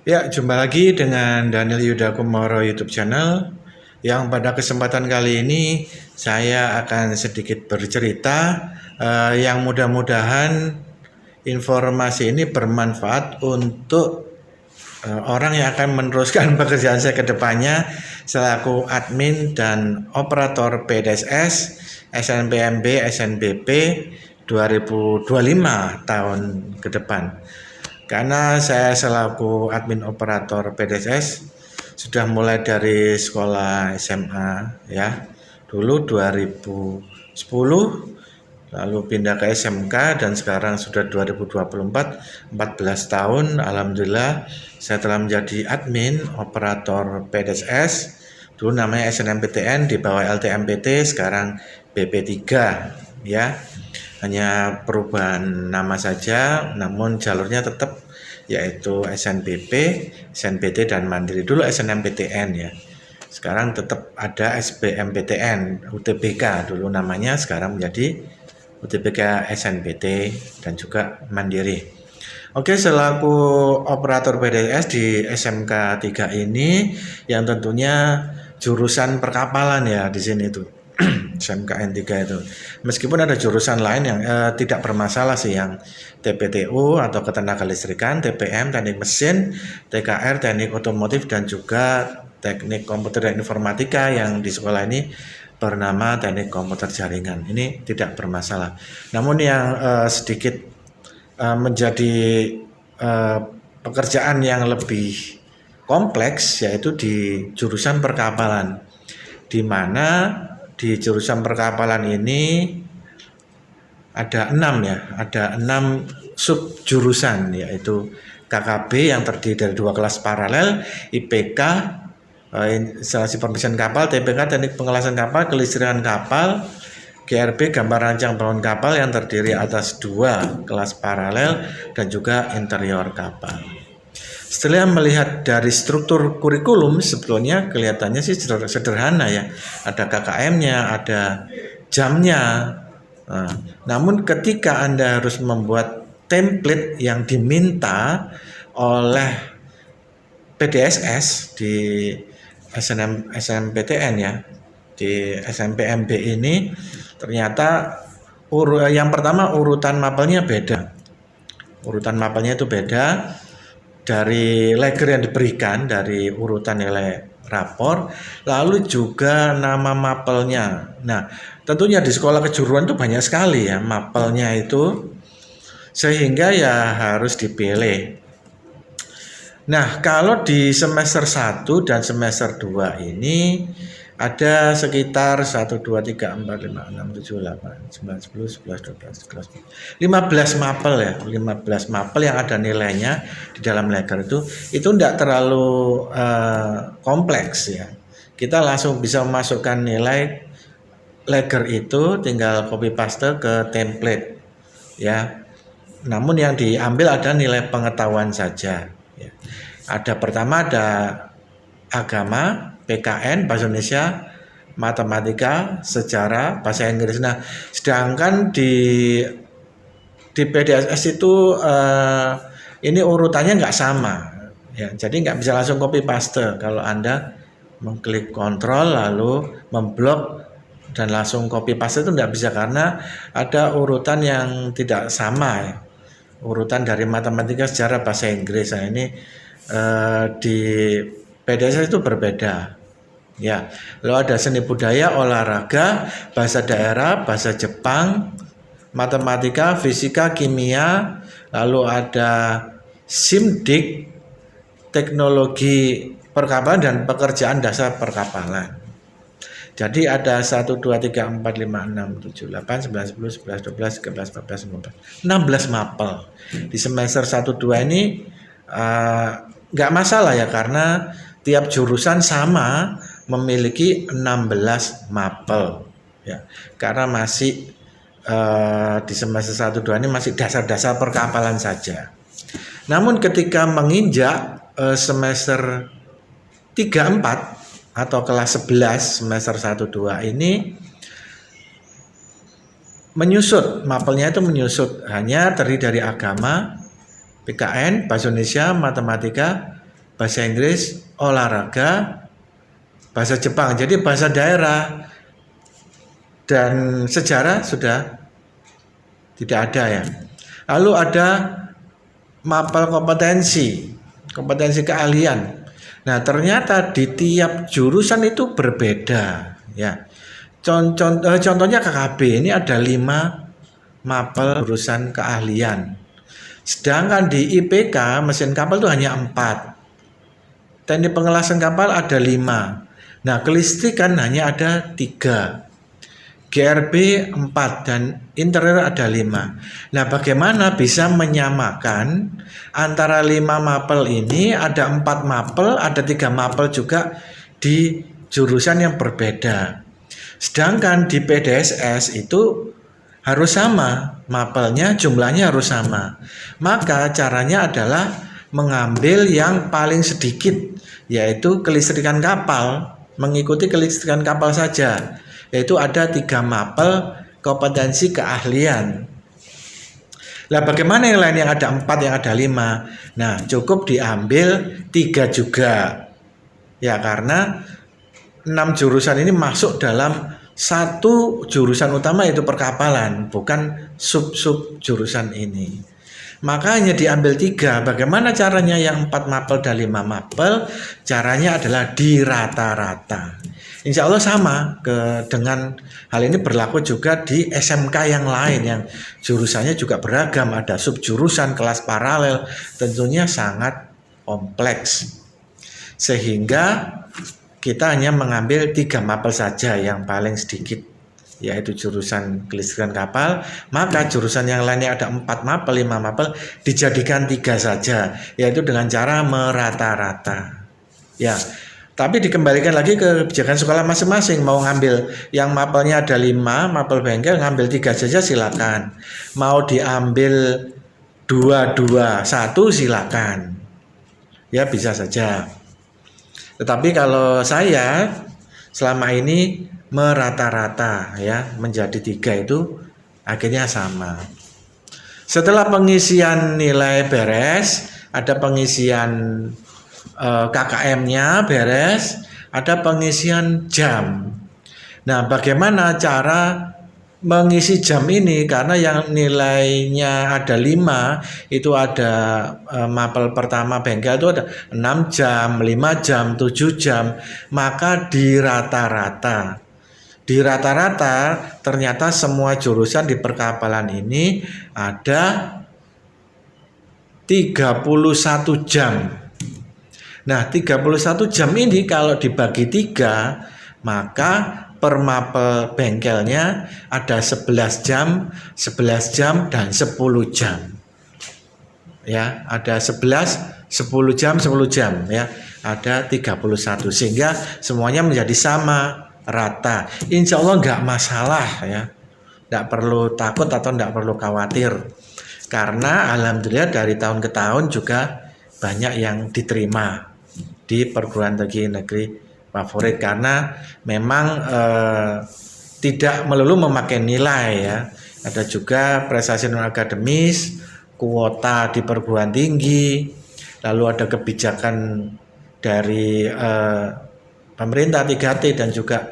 Ya, jumpa lagi dengan Daniel Yuda Kumoro YouTube channel. Yang pada kesempatan kali ini saya akan sedikit bercerita yang mudah-mudahan informasi ini bermanfaat untuk orang yang akan meneruskan pekerjaan saya ke depannya selaku admin dan operator PDSS SNPMB SNBP 2025 tahun ke depan. Karena saya selaku admin operator PDSS sudah mulai dari sekolah SMA ya. Dulu 2010 lalu pindah ke SMK dan sekarang sudah 2024, 14 tahun. Alhamdulillah saya telah menjadi admin operator PDSS. Dulu namanya SNMPTN, di bawah LTMPT, sekarang BP3 ya. Hanya perubahan nama saja, namun jalurnya tetap yaitu SNBP, SNBT dan Mandiri. Dulu SNMPTN ya. Sekarang tetap ada SBMPTN, UTBK dulu namanya, sekarang menjadi UTBK SNBT dan juga Mandiri. Oke, selaku operator PDS di SMK 3 ini yang tentunya jurusan perkapalan ya di sini tuh. SMKN 3 itu. Meskipun ada jurusan lain yang tidak bermasalah sih, yang TPTU atau ketenaga listrikan, TPM, teknik mesin, TKR, teknik otomotif dan juga teknik komputer dan informatika yang di sekolah ini bernama teknik komputer jaringan. Ini tidak bermasalah. Namun yang sedikit menjadi pekerjaan yang lebih kompleks yaitu di jurusan perkapalan, di mana di jurusan perkapalan ini ada 6 ya, ada 6 sub jurusan, yaitu KKB yang terdiri dari 2 kelas paralel, IPK instalasi pembersihan kapal, TPK teknik pengelasan kapal, kelistrikan kapal, GRB gambar rancang bangun kapal yang terdiri atas 2 kelas paralel dan juga interior kapal. Setelah melihat dari struktur kurikulum, sebetulnya kelihatannya sih sederhana ya. Ada KKM-nya, ada jamnya. Namun ketika Anda harus membuat template yang diminta oleh PDSS di SNMPTN ya, di SNPMB ini, ternyata yang pertama urutan mapelnya beda. Urutan mapelnya itu beda dari leger yang diberikan, dari urutan nilai rapor, lalu juga nama mapelnya. Nah, tentunya di sekolah kejuruan itu banyak sekali ya mapelnya itu, sehingga ya harus dipilih. Nah, kalau di semester 1 dan semester 2 ini ada sekitar 1, 2, 3, 4, 5, 6, 7, 8, 9, 10, 11, 12, 13, 15 mapel ya, 15 mapel yang ada nilainya di dalam leger itu tidak terlalu kompleks ya. Kita langsung bisa memasukkan nilai leger itu, tinggal copy paste ke template ya. Namun yang diambil ada nilai pengetahuan saja ya. Ada pertama ada agama, PKN, bahasa Indonesia, matematika, sejarah, bahasa Inggris. Nah, sedangkan di PDSS itu ini urutannya nggak sama, ya. Jadi nggak bisa langsung copy paste. Kalau Anda mengklik kontrol lalu memblok dan langsung copy paste itu nggak bisa, karena ada urutan yang tidak sama ya. Urutan dari matematika, sejarah, bahasa Inggris. Nah, ini di PDSS itu berbeda. Ya, lalu ada seni budaya, olahraga, bahasa daerah, bahasa Jepang, matematika, fisika, kimia, lalu ada SIMDIK, teknologi perkapalan dan pekerjaan dasar perkapalan. Jadi ada 1, 2, 3, 4, 5, 6, 7, 8, 9, 10, 11, 12, 13, 14, 15, 16 mapel. Di semester 1, 2 ini nggak masalah ya, karena tiap jurusan sama memiliki 16 mapel ya, karena masih di semester 1, 2 ini masih dasar-dasar perkapalan saja. Namun ketika menginjak semester 3, 4 atau kelas 11 semester 1, 2 ini menyusut, mapelnya itu menyusut, hanya terdiri dari agama, PKN, bahasa Indonesia, matematika, bahasa Inggris, olahraga, bahasa Jepang. Jadi bahasa daerah dan sejarah sudah tidak ada ya. Lalu ada mapel kompetensi keahlian. Nah, ternyata di tiap jurusan itu berbeda ya. Contohnya KKB ini ada 5 mapel jurusan keahlian. Sedangkan di IPK mesin kapal itu hanya 4. Teknik pengelasan kapal ada 5. Nah, kelistrikan hanya ada 3. GRB 4 dan interior ada 5. Nah, bagaimana bisa menyamakan antara 5 mapel ini, ada 4 mapel, ada 3 mapel juga di jurusan yang berbeda. Sedangkan di PDSS itu harus sama, mapelnya jumlahnya harus sama. Maka caranya adalah mengambil yang paling sedikit, yaitu kelistrikan kapal, mengikuti kelistrikan kapal saja. Yaitu ada 3 mapel kompetensi keahlian. Lah bagaimana yang lain yang ada 4, yang ada 5? Nah, cukup diambil 3 juga. Ya, karena 6 jurusan ini masuk dalam satu jurusan utama, yaitu perkapalan, bukan sub-sub jurusan ini. Makanya diambil 3. Bagaimana caranya yang 4 mapel dan 5 mapel? Caranya adalah dirata-rata. Insya Allah sama dengan hal ini berlaku juga di SMK yang lain yang jurusannya juga beragam, ada subjurusan, kelas paralel, tentunya sangat kompleks. Sehingga kita hanya mengambil 3 mapel saja yang paling sedikit, yaitu jurusan kelistrikan kapal. Maka jurusan yang lainnya ada 4 mapel, 5 mapel, dijadikan 3 saja, yaitu dengan cara merata-rata. Ya. Tapi dikembalikan lagi ke kebijakan sekolah masing-masing. Mau ngambil yang mapelnya ada 5, mapel bengkel, ngambil 3 saja silakan. Mau diambil 2, 1 silakan. Ya bisa saja. Tetapi kalau saya selama ini merata-rata ya, menjadi 3 itu akhirnya sama. Setelah pengisian nilai beres, ada pengisian KKM-nya beres, ada pengisian jam. Nah, bagaimana cara mengisi jam ini? Karena yang nilainya ada 5, itu ada mapel pertama bengkel itu ada 6 jam, 5 jam, 7 jam. Maka dirata-rata. Dirata-rata ternyata semua jurusan di perkapalan ini ada 31 jam. Nah, 31 jam ini kalau dibagi 3, maka per mapel bengkelnya ada 11 jam, 11 jam, dan 10 jam. Ya, ada 11, 10 jam, 10 jam ya. Ada 31 sehingga semuanya menjadi sama, rata. Insya Allah nggak masalah ya. Nggak perlu takut atau nggak perlu khawatir. Karena alhamdulillah dari tahun ke tahun juga banyak yang diterima di perguruan tinggi negeri favorit, karena memang tidak melulu memakai nilai ya. Ada juga prestasi non akademis, kuota di perguruan tinggi, lalu ada kebijakan dari pemerintah 3T dan juga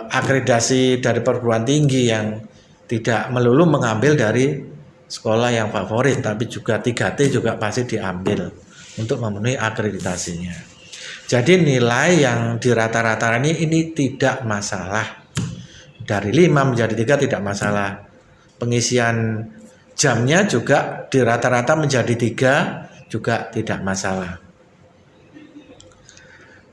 akreditasi dari perguruan tinggi yang tidak melulu mengambil dari sekolah yang favorit, tapi juga 3T juga pasti diambil untuk memenuhi akreditasinya. Jadi nilai yang di rata-rata ini tidak masalah. Dari 5 menjadi 3 tidak masalah. Pengisian jamnya juga di rata-rata menjadi 3 juga tidak masalah.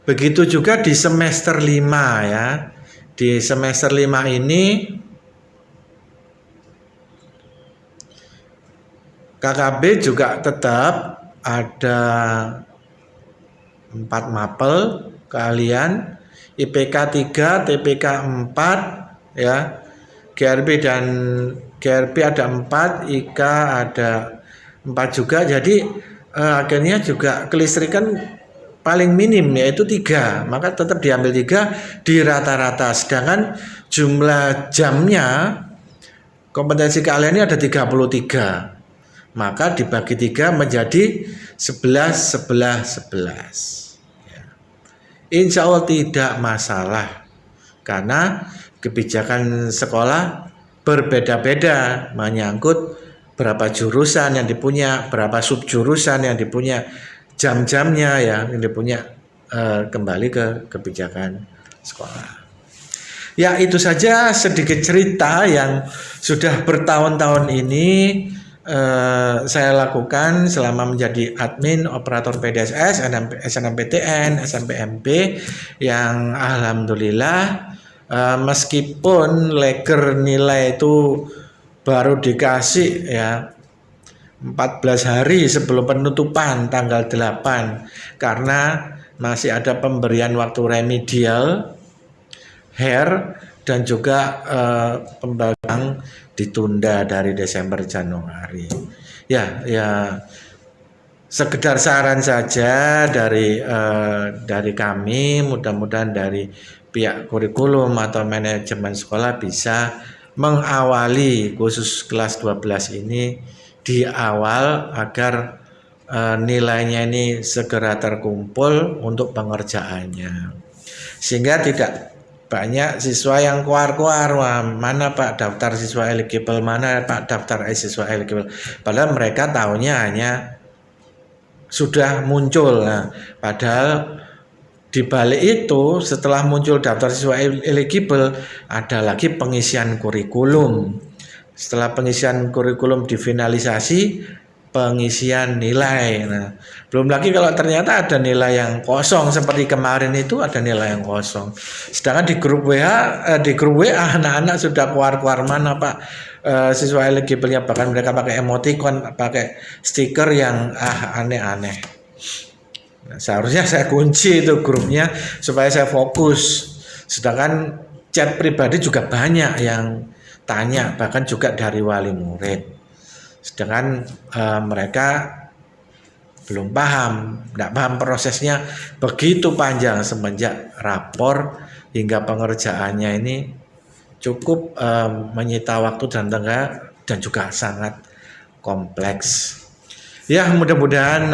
Begitu juga di semester 5 ya. Di semester 5 ini KKB juga tetap ada 4 mapel keahlian, IPK 3, TPK 4 ya. GRB ada 4, IK ada 4 juga. Jadi akhirnya juga kelistrikan paling minim yaitu 3, maka tetap diambil 3 di rata-rata. Sedangkan jumlah jamnya kompetensi keahlian ini ada 33. maka dibagi 3 menjadi 11, 11, 11. Ya. Insya Allah tidak masalah, karena kebijakan sekolah berbeda-beda menyangkut berapa jurusan yang dipunya, berapa subjurusan yang dipunya, jam-jamnya ya yang dipunya, kembali ke kebijakan sekolah. Ya, itu saja sedikit cerita yang sudah bertahun-tahun ini saya lakukan selama menjadi admin operator PDSS, SNMPTN, SNMP yang alhamdulillah meskipun leger nilai itu baru dikasih ya 14 hari sebelum penutupan tanggal 8 karena masih ada pemberian waktu remedial dan juga pembagian ditunda dari Desember Januari. Ya, sekedar saran saja dari kami, mudah-mudahan dari pihak kurikulum atau manajemen sekolah bisa mengawali khusus kelas 12 ini di awal agar nilainya ini segera terkumpul untuk pengerjaannya. Sehingga tidak banyak siswa yang keluar-keluar, mana Pak daftar siswa eligible, mana Pak daftar siswa eligible. Padahal mereka tahunya hanya sudah muncul. Nah, padahal di balik itu setelah muncul daftar siswa eligible ada lagi pengisian kurikulum. Setelah pengisian kurikulum difinalisasi, pengisian nilai. Nah, belum lagi kalau ternyata ada nilai yang kosong seperti kemarin itu ada nilai yang kosong. Sedangkan di grup WA anak-anak sudah keluar-keluar mana Pak siswa eligible-nya, bahkan mereka pakai emoticon, pakai stiker yang aneh-aneh. Nah, seharusnya saya kunci itu grupnya supaya saya fokus. Sedangkan chat pribadi juga banyak yang tanya, bahkan juga dari wali murid. Sedangkan mereka belum paham, tidak paham prosesnya begitu panjang semenjak rapor hingga pengerjaannya ini cukup menyita waktu dan tenaga dan juga sangat kompleks. Ya, mudah-mudahan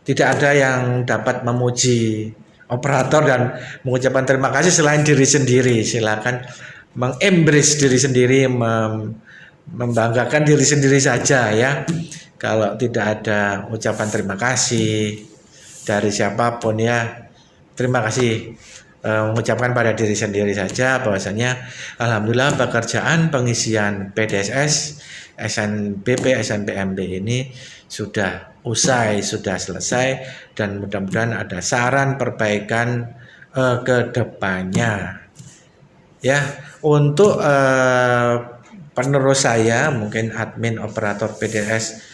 tidak ada yang dapat memuji operator dan mengucapkan terima kasih selain diri sendiri. Silakan mengembrace diri sendiri, membanggakan diri sendiri saja ya. Kalau tidak ada ucapan terima kasih dari siapapun ya, terima kasih mengucapkan pada diri sendiri saja bahwasanya alhamdulillah pekerjaan pengisian PDSS, SNBP, SNPMB ini sudah usai, sudah selesai, dan mudah-mudahan ada saran perbaikan ke depannya. Ya, untuk penerus saya mungkin admin operator PDS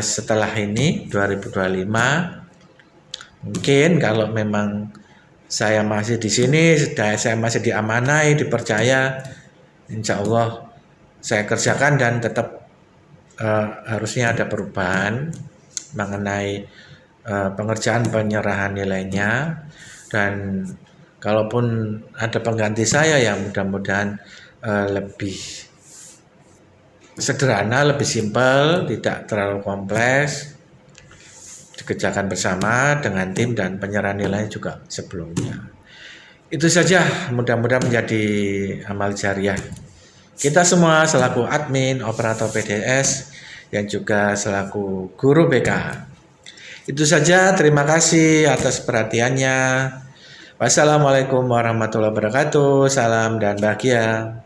setelah ini 2025, mungkin kalau memang saya masih di sini, saya masih diamanai, dipercaya, insya Allah saya kerjakan dan tetap harusnya ada perubahan mengenai pengerjaan penyerahan nilainya, dan kalaupun ada pengganti saya ya mudah-mudahan lebih sederhana, lebih simpel, tidak terlalu kompleks, dikerjakan bersama dengan tim dan penyerahan nilai juga sebelumnya. Itu saja, mudah-mudahan menjadi amal jariah kita semua selaku admin operator PDS yang juga selaku guru BK. Itu saja, terima kasih atas perhatiannya. Wassalamualaikum warahmatullahi wabarakatuh. Salam dan bahagia.